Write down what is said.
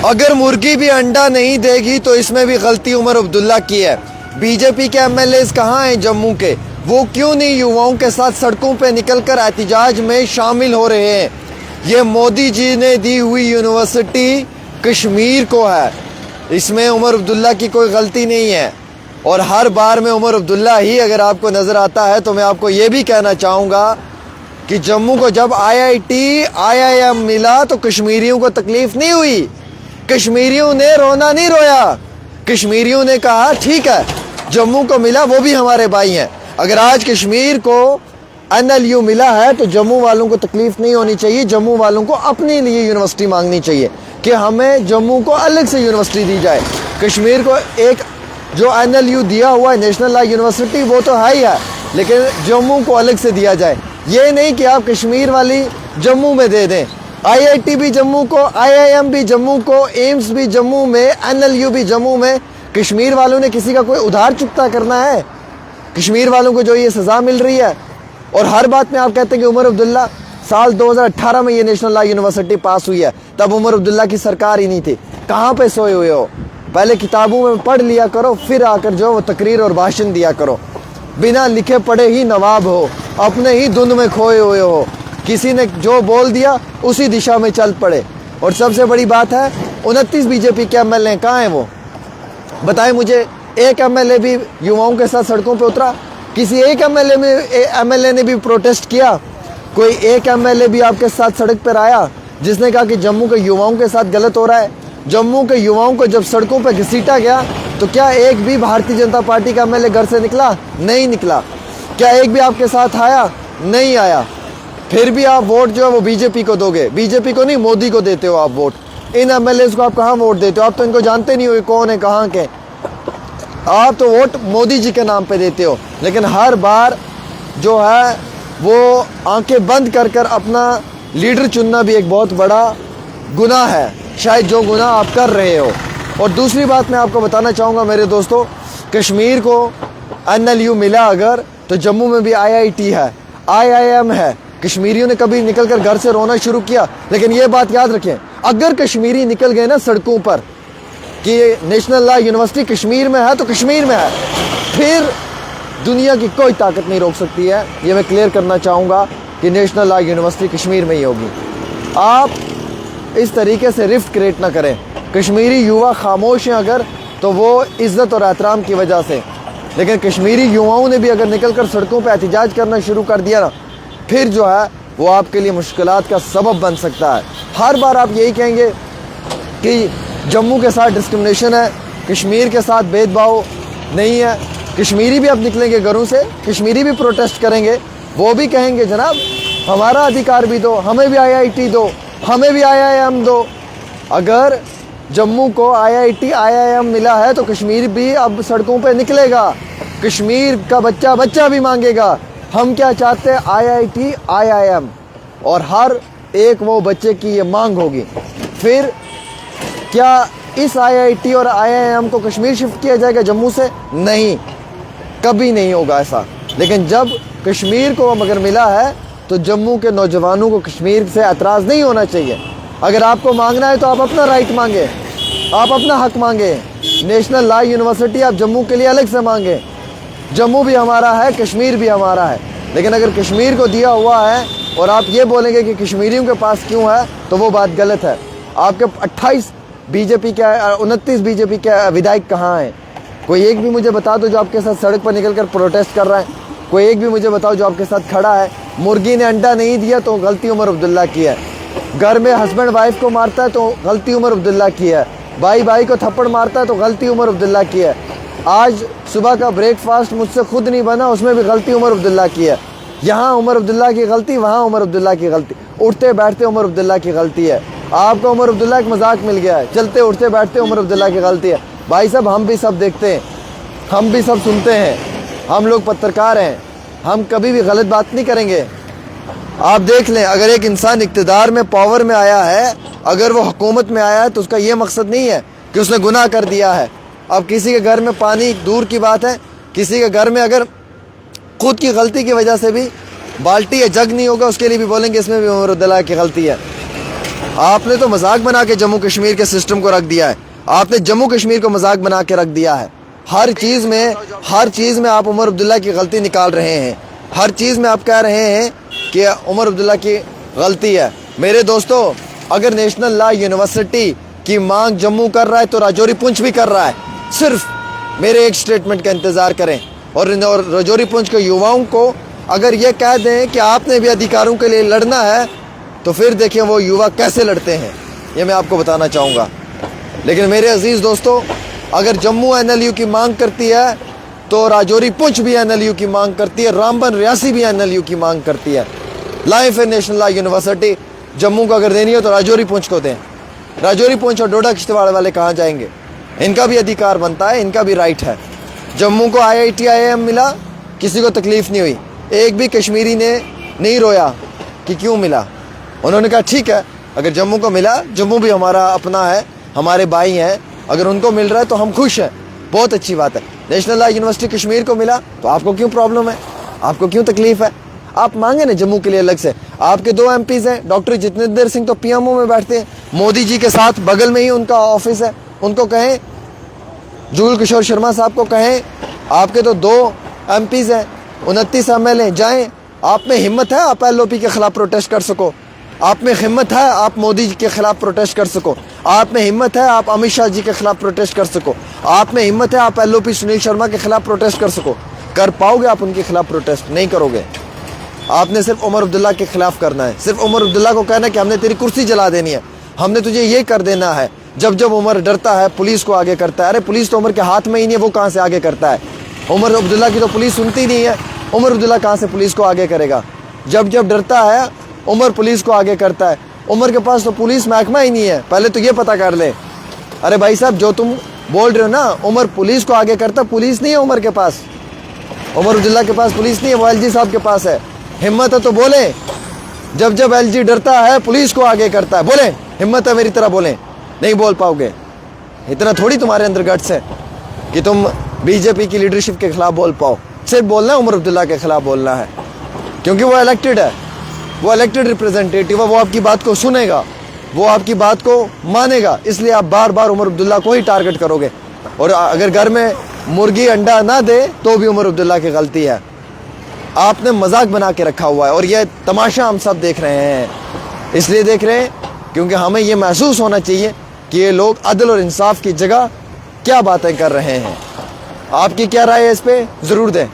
अगर मुर्गी भी अंडा नहीं देगी तो इसमें भी गलती उमर अब्दुल्ला की है। बीजेपी के एमएलएस कहाँ हैं जम्मू के? वो क्यों नहीं युवाओं के साथ सड़कों पे निकलकर एहतिजाज में शामिल हो रहे हैं? ये मोदी जी ने दी हुई यूनिवर्सिटी कश्मीर को है, इसमें उमर अब्दुल्ला की कोई गलती नहीं है। और हर बार में उमर अब्दुल्ला ही अगर आपको नज़र आता है तो मैं आपको ये भी कहना चाहूँगा कि जम्मू को जब आईआईटी आईआईएम मिला तो कश्मीरियों को तकलीफ नहीं हुई, कश्मीरियों ने रोना नहीं रोया, कश्मीरियों ने कहा ठीक है जम्मू को मिला वो भी हमारे भाई हैं। अगर आज कश्मीर को एनएलयू मिला है तो जम्मू वालों को तकलीफ नहीं होनी चाहिए, जम्मू वालों को अपने लिए यूनिवर्सिटी मांगनी चाहिए कि हमें जम्मू को अलग से यूनिवर्सिटी दी जाए। कश्मीर को एक जो एनएलयू दिया हुआ है नेशनल लॉ यूनिवर्सिटी वो तो है ही है, लेकिन जम्मू को अलग से दिया जाए। ये नहीं कि आप कश्मीर वाली जम्मू में दे दें, आईआईटी भी जम्मू को, आईआईएम भी जम्मू को, एम्स भी जम्मू में, एनएलयू भी जम्मू में। कश्मीर वालों ने किसी का कोई उधार चुकता करना है? कश्मीर वालों को जो ये सज़ा मिल रही है। और हर बात में आप कहते हैं कि उमर अब्दुल्ला, साल 2018 में ये नेशनल लॉ यूनिवर्सिटी पास हुई है, तब उमर अब्दुल्ला की सरकार ही नहीं थी। कहाँ पे सोए हुए हो? पहले किताबों में पढ़ लिया करो, फिर आकर जो वो तकरीर और भाषण दिया करो। बिना लिखे पढ़े ही नवाब हो, अपने ही धुन में खोए हुए हो, किसी ने जो बोल दिया उसी दिशा में चल पड़े। और सबसे बड़ी बात है 29 बीजेपी के एमएलए कहाँ हैं? वो बताएं मुझे। एक एमएलए भी युवाओं के साथ सड़कों पे उतरा? किसी एक एमएलए ने भी प्रोटेस्ट किया? कोई एक एमएलए भी आपके साथ सड़क पर आया जिसने कहा कि जम्मू के युवाओं के साथ गलत हो रहा है? जम्मू के युवाओं को जब सड़कों पर घसीटा गया तो क्या एक भी भारतीय जनता पार्टी का एमएलए घर से निकला? नहीं निकला। क्या एक भी आपके साथ आया? नहीं आया। फिर भी आप वोट जो है वो बीजेपी को दोगे। बीजेपी को नहीं, मोदी को देते हो आप वोट। इन एमएलए को आप कहाँ वोट देते हो? आप तो इनको जानते नहीं हो कौन है, कहाँ के। आप तो वोट मोदी जी के नाम पे देते हो। लेकिन हर बार जो है वो आंखें बंद कर कर अपना लीडर चुनना भी एक बहुत बड़ा गुनाह है, शायद जो गुनाह आप कर रहे हो। और दूसरी बात मैं आपको बताना चाहूँगा मेरे दोस्तों, कश्मीर को एनएलयू मिला अगर, तो जम्मू में भी आईआईटी है, आईआईएम है। कश्मीरियों ने कभी निकल कर घर से रोना शुरू किया? लेकिन ये बात याद रखें, अगर कश्मीरी निकल गए ना सड़कों पर कि नेशनल लॉ यूनिवर्सिटी कश्मीर में है तो कश्मीर में है, फिर दुनिया की कोई ताकत नहीं रोक सकती है। ये मैं क्लियर करना चाहूँगा कि नेशनल लॉ यूनिवर्सिटी कश्मीर में ही होगी। आप इस तरीके से रिफ्ट क्रिएट ना करें। कश्मीरी युवा खामोश हैं अगर, तो वो इज़्ज़त और एहतराम की वजह से। लेकिन कश्मीरी युवाओं ने भी अगर निकल कर सड़कों पर एहतिजाज करना शुरू कर दिया ना, फिर जो है वो आपके लिए मुश्किलात का सबब बन सकता है। हर बार आप यही कहेंगे कि जम्मू के साथ डिस्क्रिमिनेशन है, कश्मीर के साथ भेदभाव नहीं है। कश्मीरी भी अब निकलेंगे घरों से, कश्मीरी भी प्रोटेस्ट करेंगे, वो भी कहेंगे जनाब हमारा अधिकार भी दो, हमें भी आईआईटी दो, हमें भी आईआईएम दो। अगर जम्मू को आईआईटी आईआईएम मिला है तो कश्मीर भी अब सड़कों पे निकलेगा, कश्मीर का बच्चा भी मांगेगा हम क्या चाहते हैं, आईआईटी आईआईएम। और हर एक वो बच्चे की ये मांग होगी। फिर क्या इस आईआईटी और आईआईएम को कश्मीर शिफ्ट किया जाएगा जम्मू से? नहीं, कभी नहीं होगा ऐसा। लेकिन जब कश्मीर को अगर मिला है तो जम्मू के नौजवानों को कश्मीर से एतराज़ नहीं होना चाहिए। अगर आपको मांगना है तो आप अपना राइट मांगे, आप अपना हक मांगे। नेशनल लॉ यूनिवर्सिटी आप जम्मू के लिए अलग से मांगे। जम्मू भी हमारा है, कश्मीर भी हमारा है। लेकिन अगर कश्मीर को दिया हुआ है और आप ये बोलेंगे कि कश्मीरियों के पास क्यों है, तो वो बात गलत है। आपके 28 बीजेपी के 29 बीजेपी के विधायक कहाँ हैं? कोई एक भी मुझे बता दो जो आपके साथ सड़क पर निकल कर प्रोटेस्ट कर रहा है। कोई एक भी मुझे बताओ जो आपके साथ खड़ा है। मुर्गी ने अंडा नहीं दिया तो गलती उमर अब्दुल्ला की है। घर में हस्बैंड वाइफ को मारता है तो गलती उमर अब्दुल्ला की है। भाई भाई को थप्पड़ मारता है तो गलती उमर अब्दुल्ला की है। आज सुबह का ब्रेकफास्ट मुझसे खुद नहीं बना, उसमें भी गलती उमर अब्दुल्ला की है। यहाँ उमर अब्दुल्ला की गलती, वहाँ उमर अब्दुल्ला की गलती, उठते बैठते उमर अब्दुल्ला की गलती है। आपको उमर अब्दुल्ला एक मजाक मिल गया है, चलते उठते बैठते उमर अब्दुल्ला की गलती है। भाई साहब हम भी सब देखते हैं, हम भी सब सुनते हैं, हम लोग पत्रकार हैं, हम कभी भी गलत बात नहीं करेंगे। आप देख लें, अगर एक इंसान इक़्तिदार में, पावर में आया है, अगर वो हुकूमत में आया है तो उसका ये मकसद नहीं है कि उसने गुनाह कर दिया है। अब किसी के घर में पानी दूर की बात है, किसी के घर में अगर खुद की गलती की वजह से भी बाल्टी या जग नहीं होगा, उसके लिए भी बोलेंगे इसमें भी उमर अब्दुल्ला की गलती है। आपने तो मजाक बना के जम्मू कश्मीर के सिस्टम को रख दिया है। आपने जम्मू कश्मीर को मजाक बना के रख दिया है। हर चीज़ में आप उमर अब्दुल्ला की गलती निकाल रहे हैं। हर चीज़ में आप कह रहे हैं कि उमर अब्दुल्ला की गलती है। मेरे दोस्तों, अगर नेशनल लॉ यूनिवर्सिटी की मांग जम्मू कर रहा है तो राजौरी पुंछ भी कर रहा है। सिर्फ मेरे एक स्टेटमेंट का इंतज़ार करें और राजौरी पुंछ के युवाओं को अगर ये कह दें कि आपने भी अधिकारों के लिए लड़ना है तो फिर देखिए वो युवा कैसे लड़ते हैं, ये मैं आपको बताना चाहूँगा। लेकिन मेरे अजीज़ दोस्तों, अगर जम्मू NLU की मांग करती है तो राजौरी पुंछ भी NLU की मांग करती है, रामबन रियासी भी NLU की मांग करती है। लाएं फिर नेशनल लॉ यूनिवर्सिटी। जम्मू को अगर देनी हो तो राजौरी पुंछ को दें। राजौरी पुंछ और डोडा किश्तवाड़ वाले कहाँ जाएंगे? इनका भी अधिकार बनता है, इनका भी राइट है। जम्मू को IIT IIM मिला, किसी को तकलीफ़ नहीं हुई। एक भी कश्मीरी ने नहीं रोया कि क्यों मिला। उन्होंने कहा ठीक है, अगर जम्मू को मिला, जम्मू भी हमारा अपना है, हमारे भाई हैं, अगर उनको मिल रहा है तो हम खुश हैं, बहुत अच्छी बात है। नेशनल लॉ यूनिवर्सिटी कश्मीर को मिला तो आपको क्यों प्रॉब्लम है? आपको क्यों तकलीफ़ है? आप मांगे ना जम्मू के लिए अलग से। आपके 2 MPs हैं, डॉक्टर जितेंद्र सिंह तो PMO में बैठते हैं, मोदी जी के साथ बगल में ही उनका ऑफिस है। उनको कहें, जुगल किशोर शर्मा साहब को कहें, आपके तो 2 MPs हैं, 29 MLA, जाएँ। आप में हिम्मत है आप LOP के खिलाफ प्रोटेस्ट कर सको? आप में हिम्मत है आप मोदी जी के खिलाफ प्रोटेस्ट कर सको? आप में हिम्मत है आप अमित शाह जी के खिलाफ प्रोटेस्ट कर सको? आप में हिम्मत है आप LOP सुनील शर्मा के खिलाफ प्रोटेस्ट कर सको? कर पाओगे आप उनके खिलाफ प्रोटेस्ट? नहीं करोगे। आपने सिर्फ उमर अब्दुल्ला के खिलाफ करना है। सिर्फ उमर अब्दुल्ला को कहना है कि हमने तेरी कुर्सी जला देनी है, हमने तुझे ये कर देना है। जब जब उमर डरता है पुलिस को आगे करता है। अरे पुलिस तो उमर के हाथ में ही नहीं है, वो कहाँ से आगे करता है? उमर अब्दुल्ला की तो पुलिस सुनती नहीं है। उमर अब्दुल्ला कहाँ से पुलिस को आगे करेगा? जब जब डरता है उमर पुलिस को आगे करता है। उमर के पास तो पुलिस महकमा ही नहीं है, पहले तो ये पता कर ले। अरे भाई साहब, जो तुम बोल रहे हो ना, उमर पुलिस को आगे करता, पुलिस नहीं है उमर के पास। उमर अब्दुल्ला के पास पुलिस नहीं है, वो LG साहब के पास है। हिम्मत है तो बोले। जब जब LG डरता है पुलिस को आगे करता है, बोले। हिम्मत है मेरी तरह बोले। नहीं बोल पाओगे। इतना थोड़ी तुम्हारे अंदर गट्स है कि तुम BJP की लीडरशिप के खिलाफ बोल पाओ। सिर्फ बोलना है उमर अब्दुल्ला के खिलाफ बोलना है, क्योंकि वो इलेक्टेड है, वो इलेक्टेड रिप्रेजेंटेटिव है, वो आपकी बात को सुनेगा, वो आपकी बात को मानेगा। इसलिए आप बार बार उमर अब्दुल्ला को ही टारगेट करोगे। और अगर घर में मुर्गी अंडा ना दे तो भी उमर अब्दुल्ला की गलती है। आपने मजाक बना के रखा हुआ है और यह तमाशा हम सब देख रहे हैं। इसलिए देख रहे हैं क्योंकि हमें ये महसूस होना चाहिए कि ये लोग अदल और इंसाफ की जगह क्या बातें कर रहे हैं। आपकी क्या राय है इस पर? ज़रूर दें।